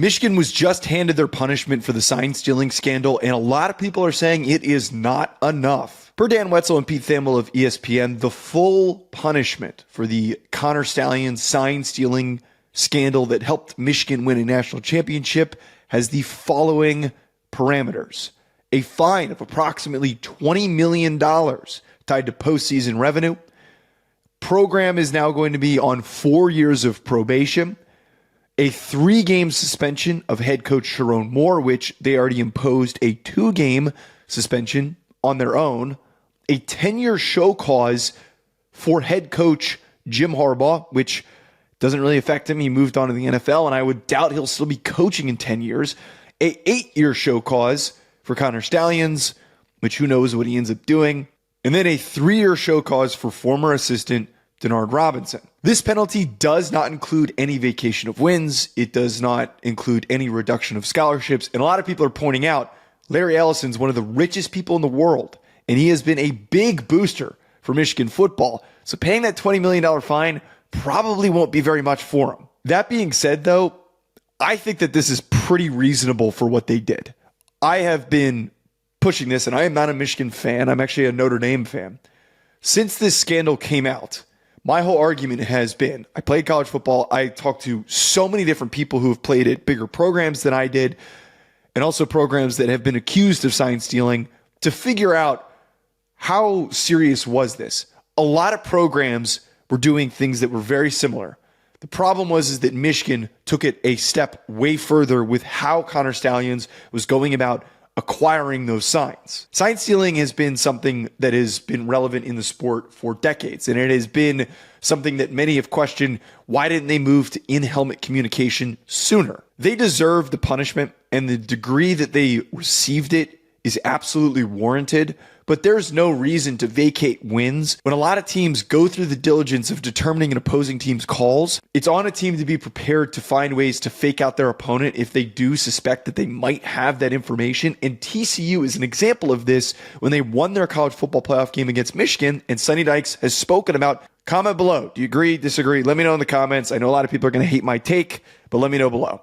Michigan was just handed their punishment for the sign stealing scandal, and a lot of people are saying it is not enough. Per Dan Wetzel and Pete Thamel of ESPN, the full punishment for the Connor Stalions sign stealing scandal that helped Michigan win a national championship has the following parameters: a fine of approximately $20 million tied to postseason revenue. Program is now going to be on 4 years of probation. A 3-game suspension of head coach Sharon Moore, which they already imposed a 2-game suspension on their own. A 10-year show cause for head coach Jim Harbaugh, which doesn't really affect him. He moved on to the NFL, and I would doubt he'll still be coaching in 10 years. A 8-year show cause for Connor Stalions, which who knows what he ends up doing. And then a 3-year show cause for former assistant Denard Robinson. This penalty does not include any vacation of wins. It does not include any reduction of scholarships. And a lot of people are pointing out Larry Ellison's one of the richest people in the world, and he has been a big booster for Michigan football. So paying that $20 million fine probably won't be very much for him. That being said, though, I think that this is pretty reasonable for what they did. I have been pushing this, and I am not a Michigan fan. I'm actually a Notre Dame fan. Since this scandal came out, my whole argument has been, I played college football. I talked to so many different people who have played at bigger programs than I did, and also programs that have been accused of sign stealing, to figure out how serious was this. A lot of programs were doing things that were very similar. The problem was that Michigan took it a step way further with how Connor Stalions was going about acquiring those signs. Sign stealing has been something that has been relevant in the sport for decades, and it has been something that many have questioned, why didn't they move to in-helmet communication sooner? They deserve the punishment, and the degree that they received it is absolutely warranted, but there's no reason to vacate wins. When a lot of teams go through the diligence of determining an opposing team's calls, it's on a team to be prepared to find ways to fake out their opponent if they do suspect that they might have that information. And TCU is an example of this when they won their college football playoff game against Michigan, and Sonny Dykes has spoken about. Comment below. Do you agree, disagree? Let me know in the comments. I know a lot of people are going to hate my take, but let me know below.